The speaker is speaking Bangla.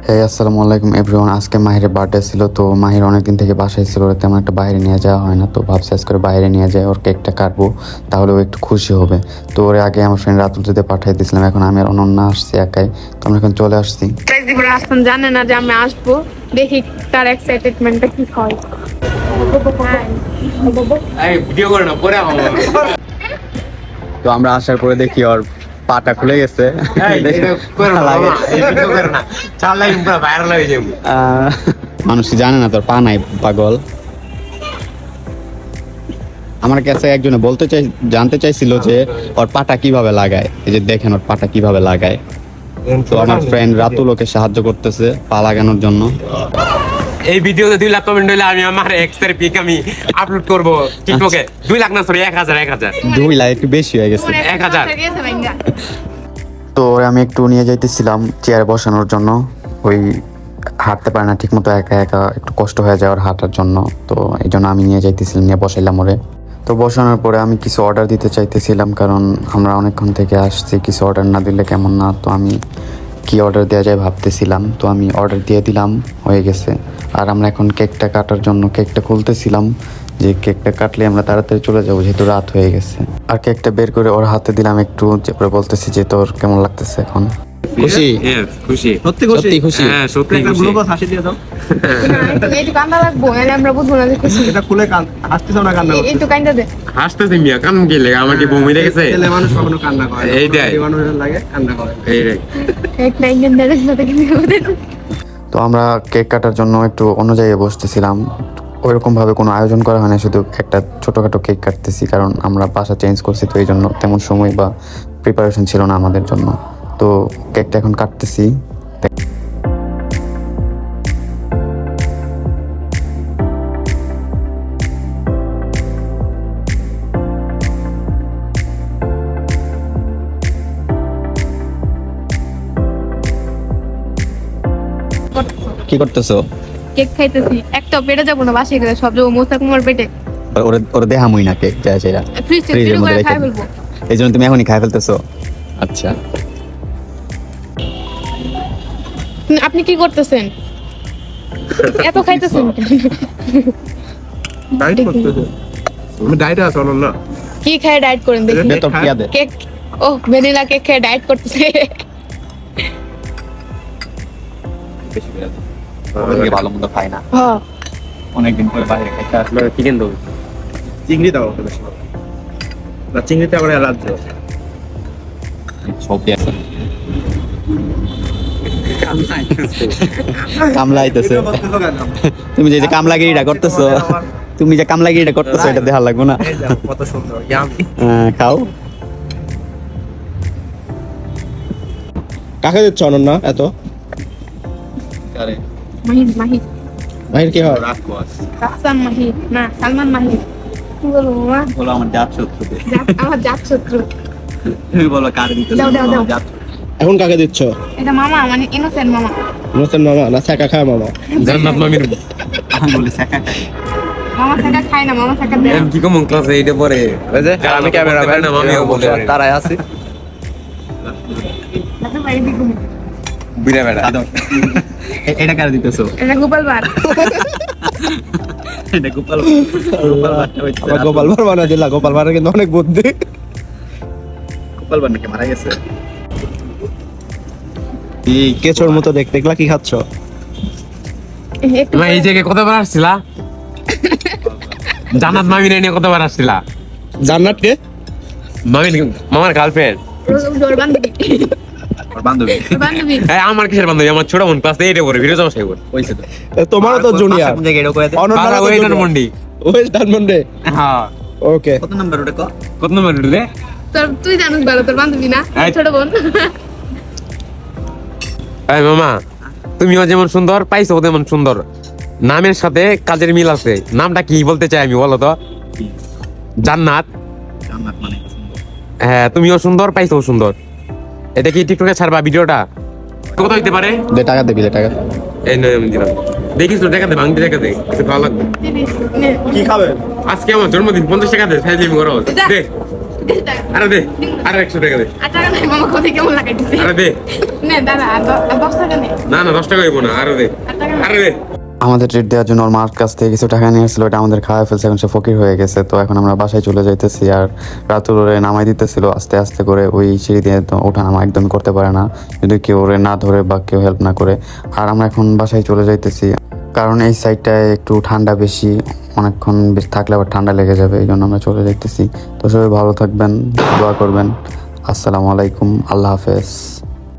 হ্যাঁ, আসসালামু আলাইকুম এভরিওয়ান। আজকে মাহিরের বার্থডে ছিল, তো মাহির অনেকদিন থেকে বাসায় ছিল, ওরা তেমন একটা বাইরে নিয়ে যাওয়া হয় না, তো ভাবছি আজকে বাইরে নিয়ে যায়, ওর কেকটা কাটবো, তাহলে ও একটু খুশি হবে। তো ওর আগে আমার ফ্রেন্ড রাতুল যদি পাঠিয়ে দিয়েছিলাম, এখন আমি আর অনন্যা আসছি একাই, তো আমরা এখন চলে আসছি। আসলাম জানে না যে আমি আসবো, দেখি তার এক্সাইটেডমেন্টটা কি হয়। তো আমরা আসার পরে দেখি ওর পাটা খুলে গেছে। মানুষ কি জানে না তোর পা নাই, পাগল। আমার কাছে একজনে জানতে চাইছিল যে ওর পাটা কিভাবে লাগায়, এই যে দেখেন ওর পাটা কিভাবে লাগায়। তো আমার ফ্রেন্ড রাতুল ওকে সাহায্য করতেছে পা লাগানোর জন্য। এই ভিডিওতে 2 লাখ কমেন্ট হইলে আমি আমার এক্স এর পিক আমি আপলোড করব টিকটকে। 2 লাখ না, সরি 1000 2 লাখ একটু বেশি হয়ে গেছে। 1000। তো ওরে আমি একটু নিয়ে যাইতেছিলাম চেয়ারে বসানোর জন্য, ওই হাঁটতে পারে না ঠিক মতো, একা একা একটু কষ্ট হয়ে যায় ওর হাঁটার জন্য, তো এই জন্য আমি নিয়ে যাইতেছিলাম, নিয়ে বসাইলাম ওরে। তো বসানোর পরে আমি কিছু অর্ডার দিতে চাইতেছিলাম, কারণ আমরা অনেকক্ষণ থেকে আসছি, কিছু অর্ডার না দিলে কেমন না। তো আমি কি অর্ডার দেওয়া যায় ভাবতেছিলাম, তো আমি অর্ডার দিয়ে দিলাম, হয়ে গেছে। আর আমরা এখন কেকটা কাটার জন্য কেকটা খুলতেছিলাম, যে কেকটা কাটলে আমরা তাড়াতাড়ি চলে যাবো, যেহেতু রাত হয়ে গেছে। আর কেকটা বের করে ওর হাতে দিলাম একটু, তারপরে বলতেছি যে তোর কেমন লাগতেছে এখন? খুশি? খুশি, সত্যি খুশি? হ্যাঁ সত্যি একটা খুশি। গ্লুকোজ হাসি দিয়ে দাও। একটু কান্দা লাগবো, নাহলে আমরা বুঝবো না যে খুশি। এটা খুলে হাসতেছ না, কান্না করতেছ? একটু কান্দা দে। হাসতেছি মিয়া, কান কি লাগে? আমার কি বমি লেগেছে? ছেলে মানুষ কখনো কান্না করে না। এইটাই। মেয়ে মানুষের লাগে কান্না করে। এই রে, একটা ইঞ্জিন দাঁড়িয়ে সাথে কিন্তু তো আমরা কেক কাটার জন্য একটু অন্য জায়গায় বসতেছিলাম, ওইরকম ভাবে কোনো আয়োজন করা হয় না, শুধু একটা ছোটোখাটো কেক কাটতেছি, কারণ আমরা বাসা চেঞ্জ করছি, তো এই জন্য তেমন সময় বা প্রিপারেশন ছিল না আমাদের জন্য। তো কেকটা এখন কাটতেছি। কি করতেছো? কেক খাইতেছি, একটা পেটে যাবো না, বাসায় গেলে সব যাবো মোস্তাক কুমার পেটে। ওরে দেখামই না কেক, যা সেটা ফ্রিজের মধ্যে রেখে খাই দিই। ফেলবো। এই জন্য তুমি এখনই খাই ফেলতেছো? আচ্ছা, আপনি কি করতেছেন? এত খাইতেছেন ডায়েট করতেছ? তুমি ডায়েটে আছো না? কি খায় ডায়েট করেন দেখি? বেতন কি আদে? কেক, ও ভ্যানিলা কেক খেয়ে ডায়েট করতেছে। বেশি করে দে। ওদিকে ভালো মন্দ খাই না, হ্যাঁ, অনেকদিন পরে বাইরে খাইতে আসলে। চিকেন দেবো। চিংড়ি দাও ওকে বেশি। না, চিংড়িতে আবার এলাচ দাও। সব দিয়ে আছে। কামলা আইতেছে। তুমি যে কামলাগিরিটা করতেছো, এটা দেখা লাগবে না? এই দেখো কত সুন্দর, ইয়ামি। খাও। কাকে দিচ্ছ অনন্যা এত? মাহির মাহির ভাইয়ের কি হয়? রাফসান মাহির না সালমান মাহির। কি বলবো মামা? বলো আমার জাত শত্রু। আমার জাত শত্রু। তুমি বলো কার দিতে? দাও, দাও, দাও। এখন কাকে দিচ্ছ? এটা মামা, মানে ইনোসেন্ট মামা। নতুন মামা না ছাকা খায় মামা? জান্নাত মামির আমি বলি শেখা খাই। মামা টাকা খায় না, মামা টাকা দেয়। কি কমন ক্লাসে এইটা পরে? আমি ক্যামেরাম্যান, না মামিও বলতে পারে। তারাই আছি। দাদু ভাই দিগু। বিরা বেড়া। এটা কার দিতেছো? এটা গোপাল বার। এটা গোপাল আবার গোপাল ভাড় বানা দিলা। গোপাল ভাড়ের কিন্তু অনেক বুদ্ধি। নাকি মারা গেছে? কেচোর মতো দেখতে, এগুলা কি খাচ্ছ? একটু মা এই জায়গায় কতবার আসছিলা? জান্নাত মামির নিয়ে কতবার আসছিলা? জান্নাত কে? মামার গার্লফ্রেন্ড। জোর বান্ধবী। ওর বান্ধবী বান্ধবী। আমার কিসের বান্ধবী? আমার ছোট বোন ক্লাস 8 এ পড়ে, ভিডিও জমা সাইবর। হইছে তো। তোমারও তো জুনিয়র। কোন জায়গায় এটা কইতে? অনন্যারও তো ওয়েটার junior। মন্ডি। ওয়েস্ট ডানমন্ডে। হ্যাঁ। ওকে। কত নাম্বার ওটা কো? কত নম্বর রে? তুই জানিস ভালো, তোর বান্ধবী না এই। ছোট বোন। এই মামা, তুমিও যেমন সুন্দর পাইছো তেমন সুন্দর। নামের সাথে কাজের মিল আছে। নামটা কি বলতে চাই আমি, বলো তো? জান্নাত। জান্নাত মানে সুন্দর। হ্যাঁ, তুমিও সুন্দর, পাইছো সুন্দর। এটা কি টিকটকে ছাড়বা ভিডিওটা? কত হইতে পারে? দে টাকা দিবি, টাকা। এই নয় আমি দিলাম। দেখিস তো, টাকা দে, ভাঙতি টাকা দে, কিছু ভালো লাগবে। কি খাবে? আজকে আমার জন্মদিন, 50 টাকা দে, সাইজ করো। যা। দে আরে দে, আরে 100 টাকা দে। আর টাকা নাই মামা কোথায় কেমন লাগাইতেছে আরে দে। নে দাঁড়া আর 10 টাকা নে না না 10 টাকা হইব না, আরে দে। আর টাকা আরে দে। আমাদের ট্রিট দেওয়ার জন্য ওর মার কাছ থেকে কিছু টাকা নিয়ে এসেছিল, ওটা আমাদের খাওয়া ফেলছে, এখন সে ফকির হয়ে গেছে। তো এখন আমরা বাসায় চলে যাইতেছি, আর রাতুল ওরে নামাই দিতেছিল আস্তে আস্তে করে, ওই সিঁড়ি দিয়ে তো ওঠা নামা একদমই করতে পারে না যদি কেউ ওরে না ধরে বা কেউ হেল্প না করে। আর আমরা এখন বাসায় চলে যাইতেছি, কারণ এই সাইডটায় একটু ঠান্ডা বেশি, অনেকক্ষণ বেশি থাকলে আবার ঠান্ডা লেগে যাবে, এই জন্য আমরা চলে যাইতেছি। তো সবাই ভালো থাকবেন, দোয়া করবেন। আসসালামু আলাইকুম, আল্লাহ হাফেজ।